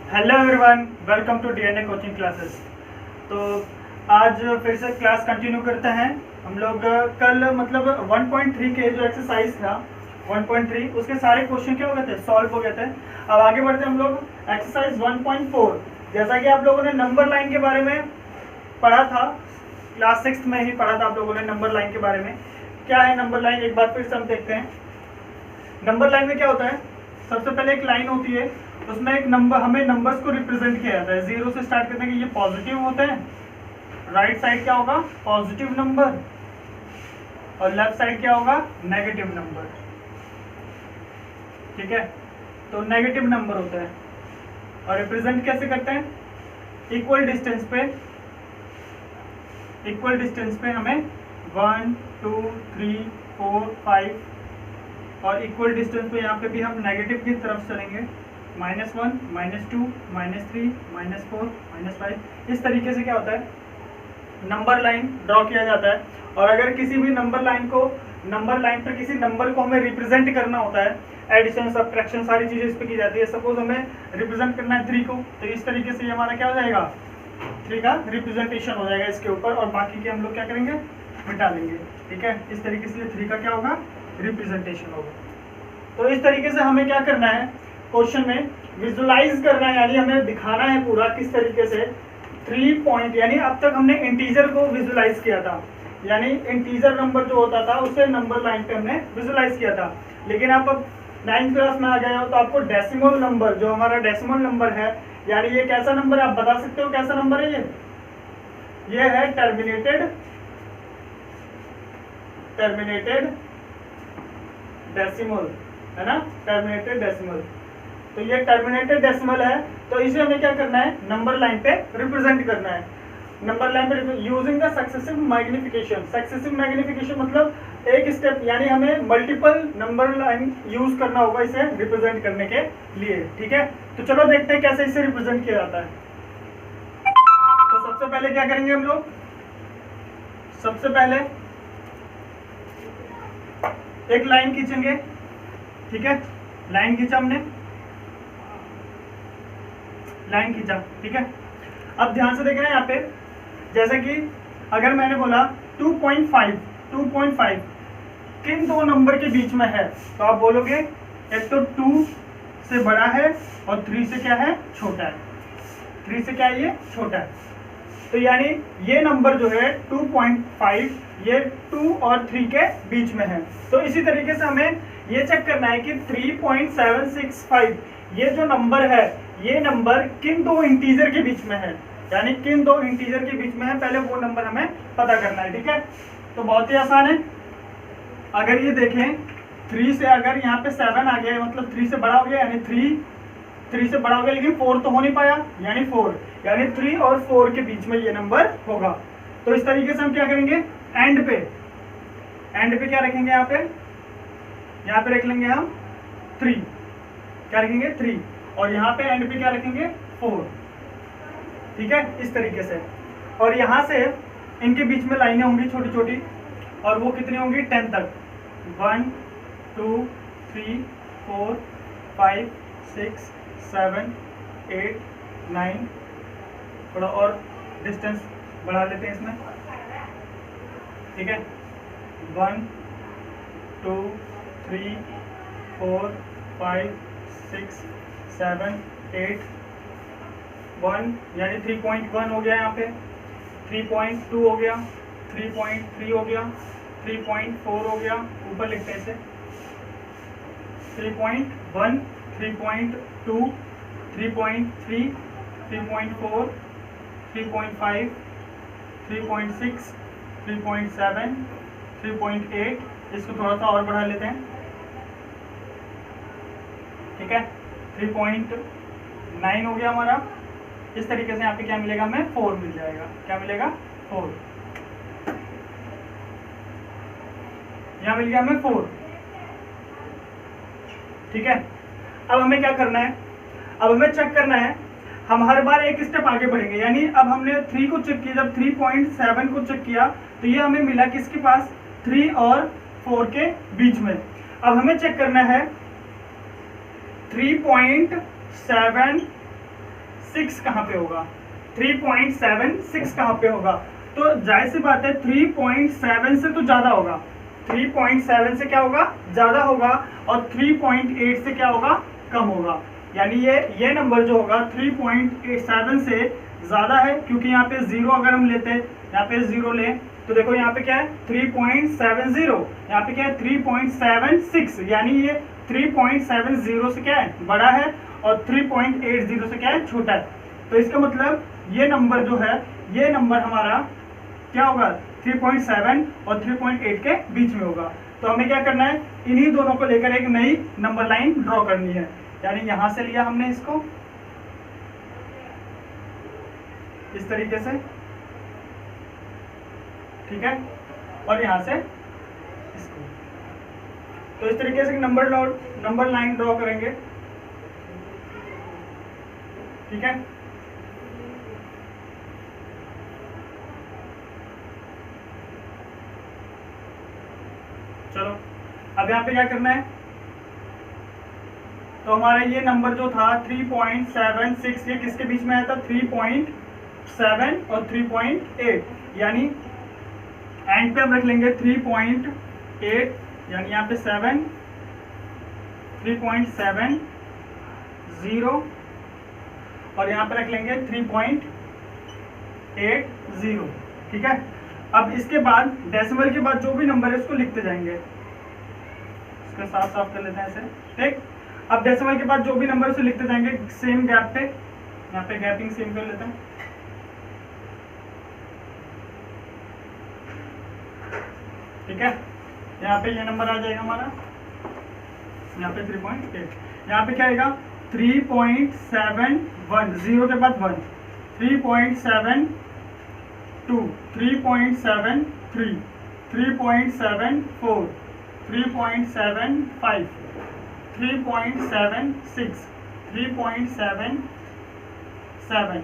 Hello everyone, welcome to DNA coaching classes. तो आज फिर से क्लास कंटिन्यू करते हैं हम लोग। कल मतलब 1.3 के जो एक्सरसाइज था 1.3 उसके सारे क्वेश्चन क्या हो गए थे, सॉल्व हो गए थे। अब आगे बढ़ते हैं हम लोग एक्सरसाइज 1.4। जैसा कि आप लोगों ने नंबर लाइन के बारे में पढ़ा था, क्लास 6 में ही पढ़ा था आप लोगों ने नंबर लाइन के बारे में। क्या है नंबर लाइन, एक बार फिर से हम देखते हैं। नंबर लाइन में क्या होता है, सबसे पहले एक लाइन होती है, उसमें एक नंबर, हमें नंबर्स को रिप्रेजेंट किया जाता है। जीरो से स्टार्ट करते हैं कि ये पॉजिटिव होते हैं, राइट साइड क्या होगा पॉजिटिव नंबर, और लेफ्ट साइड क्या होगा नेगेटिव नंबर। ठीक है, तो नेगेटिव नंबर होता है। और रिप्रेजेंट कैसे करते हैं, इक्वल डिस्टेंस पे हमें 1 2 3 4 5, और इक्वल डिस्टेंस पे यहाँ पे भी हम नेगेटिव की तरफ चलेंगे, -1 -2 -3 -4 -5। इस तरीके से क्या होता है नंबर लाइन ड्रॉ किया जाता है। और अगर किसी भी नंबर लाइन पर किसी नंबर को हमें रिप्रेजेंट करना होता है, एडिशन सब्ट्रैक्शन सारी चीजें इस पर की जाती है। सपोज हमें रिप्रेजेंट करना है 3 को, तो इस तरीके से हमारा क्या हो जाएगा 3 का रिप्रेजेंटेशन हो जाएगा इसके ऊपर, और बाकी के हम लोग क्या करेंगे मिटा लेंगे। ठीक है, इस तरीके से 3 का क्या होगा रिप्रेजेंटेशन होगा। तो इस तरीके से हमें क्या करना है, क्वेश्चन में विजुलाइज करना है, यानी हमें दिखाना है पूरा किस तरीके से 3 पॉइंट, यानी अब तक हमने इंटीजर को विजुलाइज किया था, यानी इंटीजर नंबर जो होता था उसे नंबर लाइन पे हमने विजुलाइज किया था। लेकिन आप अब 9th क्लास में आ गए हो तो आपको डेसिमल नंबर, जो हमारा डेसिमल नंबर है, यानी ये कैसा नंबर है आप बता सकते हो कैसा नंबर है ये है टर्मिनेटेड डेसिमल, है ना, टर्मिनेटेड डेसिमल। तो ये टर्मिनेटेड डेसिमल है, तो इसे हमें क्या करना है नंबर लाइन पे रिप्रेजेंट करना है। नंबर लाइन पे using the successive magnification. Successive magnification मतलब एक स्टेप, यानी हमें मल्टीपल नंबर लाइन यूज करना होगा इसे रिप्रेजेंट करने के लिए। ठीक है, तो चलो देखते हैं कैसे इसे रिप्रेजेंट किया जाता है। तो सबसे पहले क्या करेंगे हम लोग, सबसे पहले एक लाइन खींचेंगे। ठीक है, लाइन खींचा हमने, लाइन खींचा। ठीक है, अब ध्यान से देख रहे हैं यहाँ पे, जैसे कि अगर मैंने बोला 2.5 किन दो नंबर के बीच में है, तो आप बोलोगे एक तो 2 से बड़ा है और 3 से क्या है छोटा है। 3 से क्या है ये छोटा है, तो यानी ये नंबर जो है 2.5 ये 2 और 3 के बीच में है। तो इसी तरीके से हमें ये चेक करना है कि 3.765 ये जो नंबर है, ये नंबर किन दो इंटीजर के बीच में है, यानी किन दो इंटीजर के बीच में है, पहले वो नंबर हमें पता करना है। ठीक है, तो बहुत ही आसान है। अगर ये देखें 3 से अगर यहाँ पे 7 आ गया, मतलब 3 से बड़ा हो गया, यानी 3 से बड़ा हो गया, लेकिन 4 तो हो नहीं पाया, यानी 4, यानी 3 और 4 के बीच में ये नंबर होगा। तो इस तरीके से हम क्या करेंगे, एंड पे क्या रखेंगे, यहाँ पे रख लेंगे हम 3, क्या रखेंगे 3, और यहाँ पे एंड पे क्या रखेंगे 4। ठीक है, इस तरीके से। और यहाँ से इनके बीच में लाइनें होंगी छोटी छोटी, और वो कितनी होंगी 10 तक, 1 2 3 4 5 6 7 8 9, थोड़ा और डिस्टेंस बढ़ा लेते हैं इसमें। ठीक है, 1 2 3 4 5 6 7 8 1, यानी 3.1 हो गया, यहाँ पे 3.2 हो गया, 3.3 हो गया, 3.4 हो गया, ऊपर लिखते हैं इसे 3.1 3.2 3.3 3.4 3.5 3.6 3.7 3.8, इसको थोड़ा सा और बढ़ा लेते हैं। ठीक है, 3.9 हो गया हमारा। इस तरीके से यहाँ पे क्या मिलेगा हमें 4 मिल जाएगा, क्या मिलेगा 4, यहाँ मिल गया हमें 4। ठीक है, अब हमें क्या करना है, अब हमें चेक करना है, हम हर बार एक स्टेप आगे बढ़ेंगे। यानी अब हमने 3 को चेक किया, जब 3.7 को चेक किया तो ये हमें मिला किसके पास 3 और 4 के बीच में। अब हमें चेक करना है 3.7 3.76 कहाँ पे होगा, 3.76 कहाँ पे होगा? तो जाहिर सी बात है 3.7 से तो ज़्यादा होगा, 3.7 से क्या होगा, ज़्यादा होगा, और 3.8 से क्या होगा, कम होगा। यानी ये नंबर जो होगा 3.87 से ज़्यादा है, क्योंकि यहाँ पे जीरो अगर हम लेते हैं, यहाँ पे जीरो लें तो देखो यहाँ पे क्या है 3.70, यहाँ पे क्या है 3.76, यानी ये 3.70 से क्या है, बड़ा है, और 3.80 से क्या है, छोटा है। तो इसका मतलब ये नंबर जो है, ये नंबर हमारा क्या होगा, 3.7 और 3.8 के बीच में होगा। तो हमें क्या करना है, इन्हीं दोनों को लेकर एक नई नंबर लाइन ड्रॉ करनी है। यानी यहां से लिया हमने इसको इस तरीके से, ठीक है, और यहां से इसको, तो इस तरीके से नंबर लाइन ड्रॉ करेंगे, ठीक है। चलो अब यहाँ पे क्या करना है, तो हमारा ये नंबर जो था 3.76, ये किसके बीच में आया था, 3.7 और 3.8, यानी एंड पे हम रख लेंगे 3.8, यानी यहाँ पे 7, 3.70, और यहाँ पे रख लेंगे 3.80, ठीक है। अब इसके बाद डेसिमल के बाद जो भी नंबर है उसको लिखते जाएंगे, इसका साफ कर लेते हैं ऐसे, ठीक। अब डेसिमल के बाद जो भी नंबर उसे लिखते जाएंगे सेम गैप पे, यहाँ पे गैपिंग सेम कर लेते हैं, ठीक है। यहाँ पे ये नंबर आ जाएगा हमारा, यहाँ पे 3.8, यहाँ पे क्या आएगा 3.71, जीरो के बाद 1, 3.72, 3.73, 3.74, 3.75, 3.76, 3.77,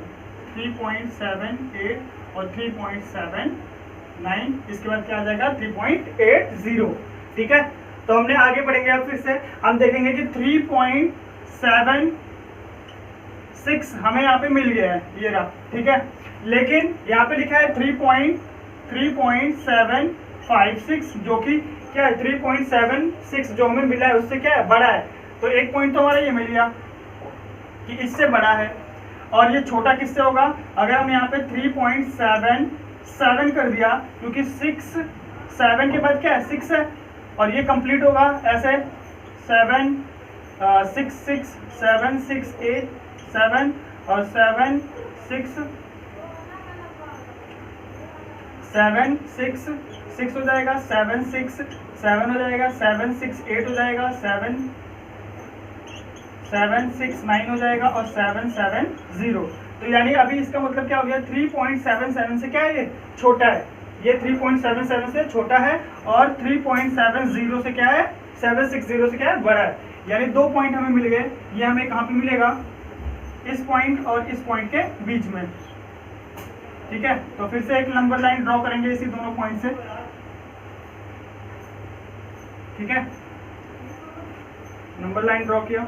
3.78 और 3.79, इसके बाद क्या आ जाएगा 3.80, ठीक है। तो हमने आगे बढ़ेंगे, अब फिर से हम देखेंगे कि 3.76 हमें यहाँ पे मिल गया है, ये रहा, ठीक है। लेकिन यहाँ पे लिखा है 3.756, जो कि क्या है 3.76 जो हमें मिला है उससे क्या है, बड़ा है। तो एक पॉइंट तो हमारा ये मिल गया कि इससे बड़ा है, और ये छोटा किससे होगा, अगर हम यहाँ पे 3.77 कर दिया, क्योंकि 7 के बाद क्या है 6 है, और ये कंप्लीट होगा ऐसे 7 6 6 7 6 8 7 और 7 6 7 6 6 हो जाएगा, 7 6 7 हो जाएगा, 7 6 8 हो जाएगा, 7 6 9 हो जाएगा, और 7 7 0। तो यानी अभी इसका मतलब क्या हो गया, 3.77 से क्या है, ये छोटा है, ये 3.77 से छोटा है, और 3.70 से क्या है, 760 से क्या है, बड़ा है। यानी 2 पॉइंट हमें मिल गए, ये हमें कहाँ पे मिलेगा, इस पॉइंट और इस पॉइंट के बीच में, ठीक है। तो फिर से एक नंबर लाइन ड्रॉ करेंगे इसी दोनों पॉइंट से, ठीक है। नंबर लाइन ड्रॉ किया,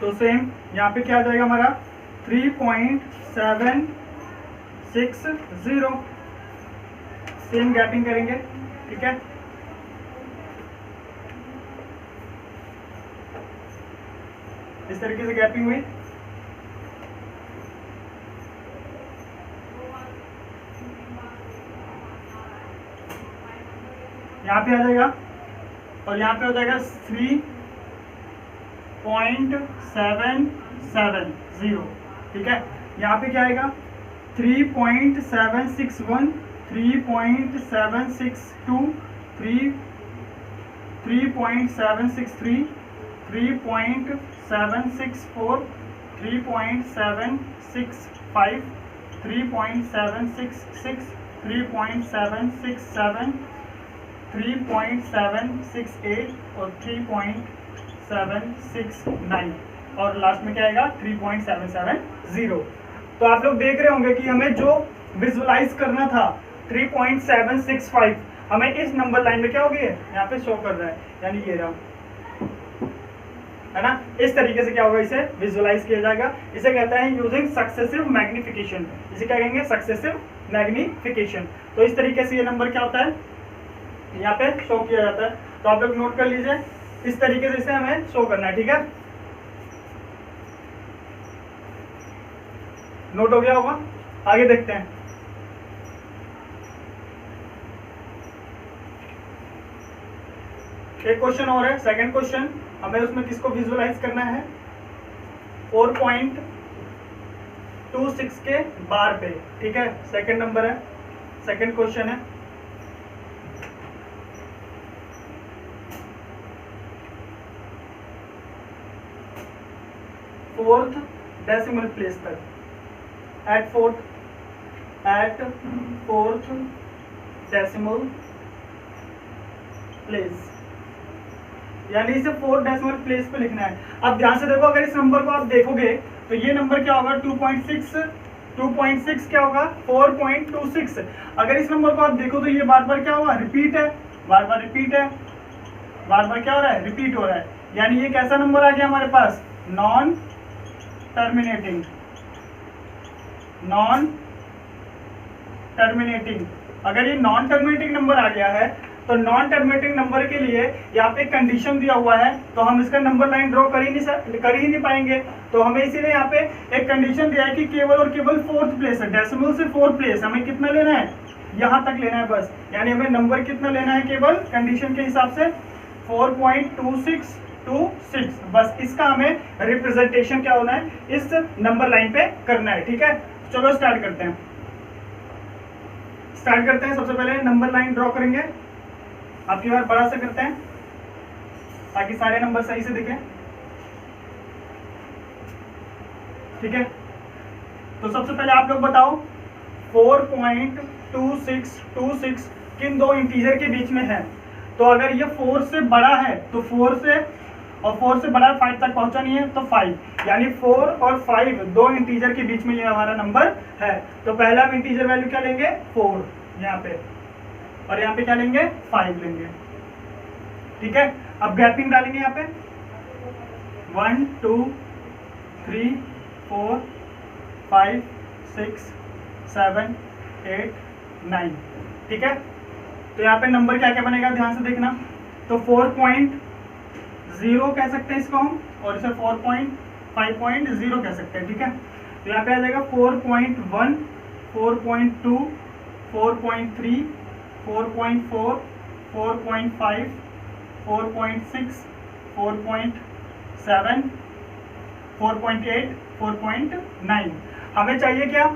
तो सेम यहाँ पे क्या आ जाएगा हमारा 3.760, सेम गैपिंग करेंगे, ठीक है। इस तरीके से गैपिंग हुई, यहाँ पे आ जाएगा, और यहाँ पे हो जाएगा 3.770, ठीक है। यहाँ पे क्या आएगा 3.761, 3.762, 3.763, 3.764, 3.765, 3.766, 3.767, 3.768 और 3.769, और लास्ट में क्या आएगा 3.770। तो आप लोग देख रहे होंगे कि हमें जो विजुलाइज करना था 3.765 हमें इस नंबर लाइन में क्या हो गई है, यहाँ पे शो कर रहा है, यानी ये रहा, है ना। इस तरीके से क्या होगा, इसे विजुअलाइज किया जाएगा। इसे कहते हैं यूजिंग सक्सेसिव मैग्निफिकेशन। इसे क्या कहेंगे, सक्सेसिव मैग्निफिकेशन। तो इस तरीके से ये नंबर क्या होता है, यहाँ पे शो किया जाता है। तो आप लोग नोट कर लीजिए, इस तरीके से इसे हमें शो करना है, ठीक है। नोट हो गया होगा, आगे देखते हैं। एक क्वेश्चन और है, सेकंड क्वेश्चन। हमें उसमें किसको विजुअलाइज करना है, 4.26 के बार पे, ठीक है। सेकंड नंबर है, सेकंड क्वेश्चन है। फोर्थ डेसिमल प्लेस तक, एट फोर्थ डेसिमल प्लेस, यानी इसे 4 डेसिमल प्लेस पे लिखना है। अब ध्यान से देखो, अगर इस नंबर को आप देखोगे तो ये नंबर क्या होगा, 2.6 क्या होगा, 4.26। अगर इस नंबर को आप देखो तो ये बार बार क्या होगा, रिपीट है, बार बार रिपीट है, बार बार क्या हो रहा है, रिपीट हो रहा है। यानी ये कैसा नंबर आ गया हमारे पास, नॉन टर्मिनेटिंग। अगर ये नॉन टर्मिनेटिंग नंबर आ गया है तो नॉन टर्मिनेटिंग नंबर के लिए यहाँ पे कंडीशन दिया हुआ है, तो हम इसका नंबर लाइन ड्रॉ कर ही नहीं पाएंगे। तो हमें इसीलिए यहाँ पे एक कंडीशन दिया है कि केवल और केवल फोर्थ प्लेस है, डेसिमल से 4 प्लेस हमें कितना लेना है, यहाँ तक लेना है बस। यानी हमें नंबर कितना लेना है, केवल कंडीशन के हिसाब से 4.2626, बस इसका हमें रिप्रेजेंटेशन क्या होना है, इस नंबर लाइन पे करना है, ठीक है। चलो स्टार्ट करते हैं। सबसे पहले नंबर लाइन ड्रॉ करेंगे, आपकी बार बड़ा से करते हैं ताकि सारे नंबर सही से दिखें, ठीक है। तो सबसे पहले आप लोग बताओ 4.2626 किन दो इंटीजर के बीच में है। तो अगर ये 4 से बड़ा है तो 4 से, और 4 से बड़ा 5 तक पहुंचा नहीं है तो 5, यानी 4 और 5 दो इंटीजर के बीच में ये हमारा नंबर है। तो पहला हम इंटीजर वैल्यू क्या लेंगे, 4 यहाँ पे, और यहाँ पे क्या लेंगे, 5 लेंगे, ठीक है। अब गैपिंग डालेंगे यहाँ पे 1 2 3 4 5 6 7 8 9, ठीक है। तो यहाँ पे नंबर क्या क्या बनेगा, ध्यान से देखना। तो 4.0 कह सकते हैं इसको हम, और इसे 4.5.0 कह सकते हैं, ठीक है। तो यहाँ पे आ जाएगा 4.1 4.2 4.3 4.4 4.5 4.6 4.7 4.8 4.9। हमें चाहिए क्या,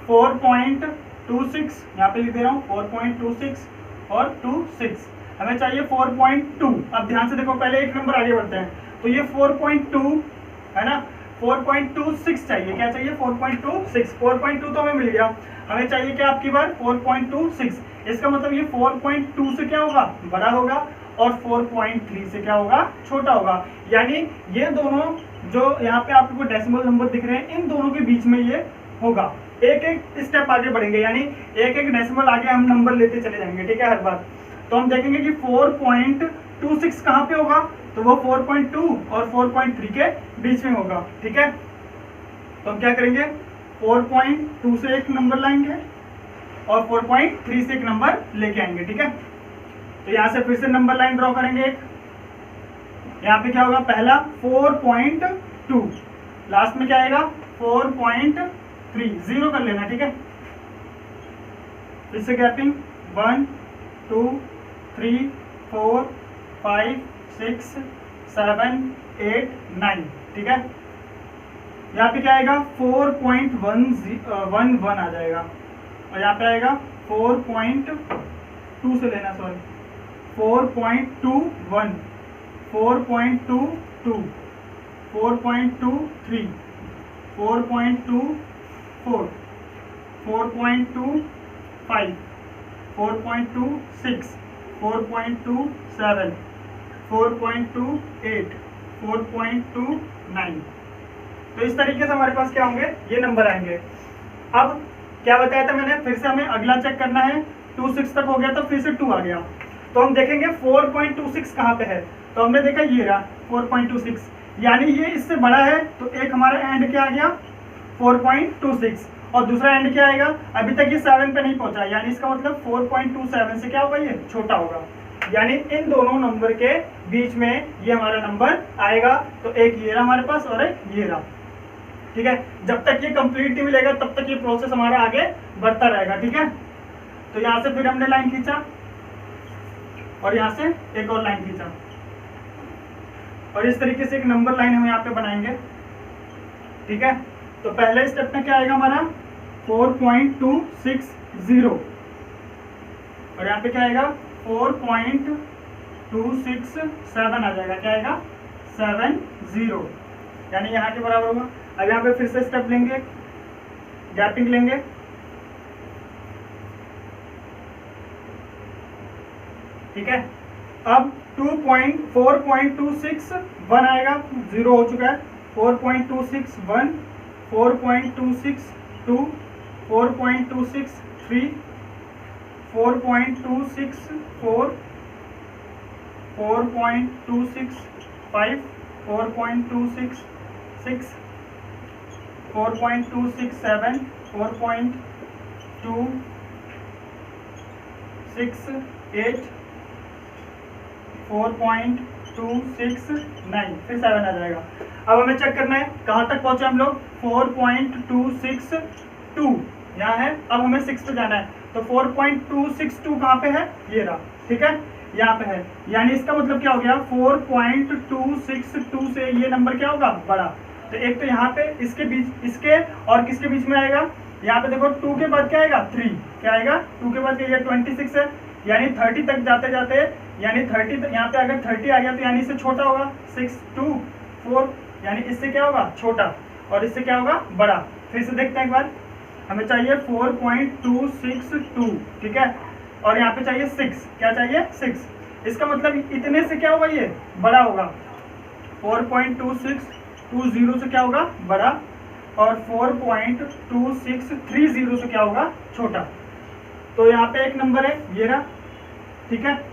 4.26, यहाँ पे लिख दे रहा हूँ 4.26 और 26, हमें चाहिए 4.2। अब ध्यान से देखो, पहले एक नंबर आगे बढ़ते हैं। तो ये 4.2 है ना, 4.26 चाहिए, क्या चाहिए, 4.26। 4.2 तो हमें मिल गया, हमें चाहिए क्या आपकी बार 4.26। इसका मतलब ये 4.2 से क्या होगा, बड़ा होगा, और 4.3 से क्या होगा, छोटा होगा। यानी ये दोनों जो यहाँ पे आपको डेसिमल नंबर दिख रहे हैं, इन दोनों के बीच में ये होगा। एक एक स्टेप आगे बढ़ेंगे, यानी एक एक डेसिमल आगे हम नंबर लेते चले जाएंगे, ठीक है, हर बार। तो हम देखेंगे कि 4.26 कहाँ पे होगा, तो वो 4.2 और 4.3 के बीच में होगा, ठीक है। तो हम क्या करेंगे, 4.2 से एक नंबर लाएंगे और 4.3 से एक नंबर लेके आएंगे, ठीक है। तो यहाँ से फिर से नंबर लाइन ड्रॉ करेंगे एक, यहाँ पे क्या होगा, पहला 4.2, लास्ट में क्या आएगा 4.3, 0 कर लेना, ठीक है। फिर से गैपिंग 1 2 3 4 5 6 7 8 9, ठीक है। यहाँ पे क्या आएगा 4.11 आ जाएगा, और यहाँ पे आएगा 4.2 से लेना, सॉरी 4.21 4.22 4.23 4.24 4.25 4.26 4.27 4.28 4.29। तो इस तरीके से हमारे पास क्या होंगे, ये नंबर आएंगे। अब क्या बताया था मैंने, फिर से हमें अगला चेक करना है। 26 तक हो गया तो फिर से 2 आ गया, तो हम देखेंगे 4.26 कहाँ पे है। तो हमने देखा ये रहा 4.26, यानी ये इससे बड़ा है, तो एक हमारा एंड क्या आ गया 4.26, और दूसरा एंड क्या आएगा, अभी तक ये 7 पे नहीं पहुंचा, यानी इसका मतलब 4.27 से क्या होगा, ये छोटा होगा। यानी इन दोनों नंबर के बीच में ये हमारा नंबर आएगा। तो एक ये रहा हमारे पास और एक ये रहा, ठीक है। जब तक ये कंप्लीट नहीं मिलेगा तब तक ये प्रोसेस हमारा आगे बढ़ता रहेगा, ठीक है। तो यहाँ से फिर हमने लाइन खींचा और यहाँ से एक और लाइन खींचा, और इस तरीके से एक नंबर लाइन हम यहाँ पे बनाएंगे, ठीक है। तो पहले स्टेप में क्या आएगा हमारा 4.260, और यहाँ पे क्या आएगा 4.267 आ जाएगा, क्या आएगा 70, यानी यहाँ के बराबर होगा। अब यहाँ पे फिर से स्टेप लेंगे, गैपिंग लेंगे, ठीक है। अब 4.261 आएगा, 0 हो चुका है, 4.261, 4.262, 4.263, 4.264, 4.265, 4.266, 4.267, 4.268, 4.269, फिर 7 आ जाएगा। अब हमें चेक करना है कहाँ तक पहुंचे हम लोग, 4.262 यहाँ है, अब हमें 6 पे जाना है। तो 4.262 कहाँ पे है, ये रहा, ठीक है, यहाँ पे है। यानी इसका मतलब क्या हो गया, 4.262 से ये नंबर क्या होगा, बड़ा। तो एक तो यहाँ पे इसके बीच, इसके और किसके बीच में आएगा, यहाँ पे देखो 2 के बाद क्या आएगा 3, क्या आएगा 2 के बाद ये 26 है, यानी 30 तक जाते जाते, यानी 30 यहाँ पे अगर 30 आ गया तो यानी इससे छोटा होगा, 6 2 4, यानी इससे क्या होगा छोटा, और इससे क्या होगा बड़ा। फिर से देखते हैं एक बार, हमें चाहिए 4.262, ठीक है, और यहाँ पे चाहिए 6, क्या चाहिए 6, इसका मतलब इतने से क्या होगा, ये बड़ा होगा। 4.2620 से क्या होगा, बड़ा, और 4.2630 से क्या होगा, छोटा। तो यहाँ पे एक नंबर है, ये रहा, ठीक है,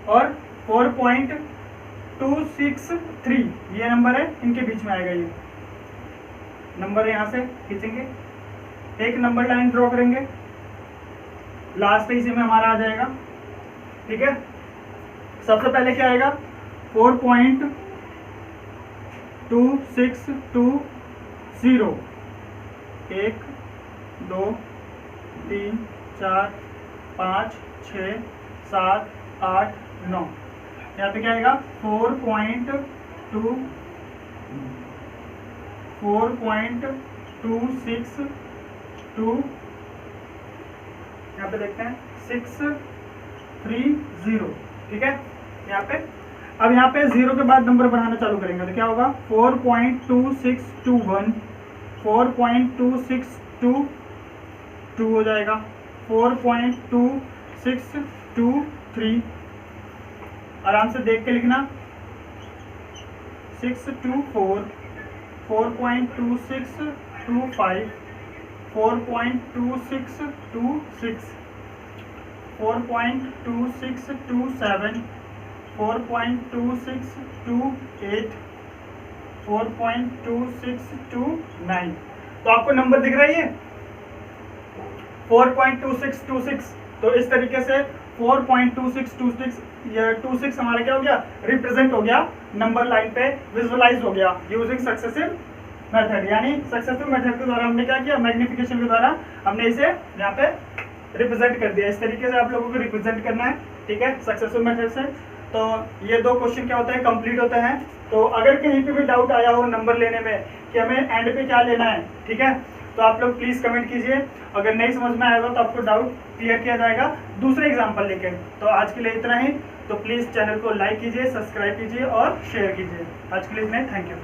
और 4.263 ये नंबर है, इनके बीच में आएगा, ये नंबर है, यहाँ से खींचेंगे, एक नंबर लाइन ड्रॉ करेंगे, लास्ट इसी में हमारा आ जाएगा, ठीक है। सबसे पहले क्या आएगा 4.2620, 1 2 3 4 5 6 7 8 9, यहाँ पे क्या आएगा 4.262, यहाँ पे देखते हैं 630, ठीक है, यहाँ पे। अब यहाँ पे 0 के बाद नंबर बढ़ाना चालू करेंगे तो क्या होगा 4.2621, 4.2622 हो जाएगा, 4.2623, आराम से देख के लिखना, 624, 4.2625, 4.2626, 4.2627, 4.2628, 4.2629। तो आपको नंबर दिख रहा है ये 4.2626। तो इस तरीके से 4.2626 ये 26 हमारा क्या हो गया, रिप्रेजेंट हो गया नंबर लाइन पे, विजुअलाइज हो गया यूजिंग सक्सेसिव मेथड। यानी सक्सेसिव मेथड के द्वारा हमने क्या किया, मैग्निफिकेशन के द्वारा हमने इसे यहाँ पे रिप्रेजेंट कर दिया। इस तरीके से आप लोगों को रिप्रेजेंट करना है, ठीक है, सक्सेसिव मेथड से। तो ये 2 क्वेश्चन क्या होते हैं, कंप्लीट होते हैं। तो अगर कहीं पे भी डाउट आया हो नंबर लेने में कि हमें एंड पे क्या लेना है, ठीक है, तो आप लोग प्लीज़ कमेंट कीजिए। अगर नहीं समझ में आएगा तो आपको डाउट क्लियर किया जाएगा दूसरे एग्जाम्पल लेके। तो आज के लिए इतना ही। तो प्लीज़ चैनल को लाइक कीजिए, सब्सक्राइब कीजिए और शेयर कीजिए। आज के लिए इतना ही, थैंक यू।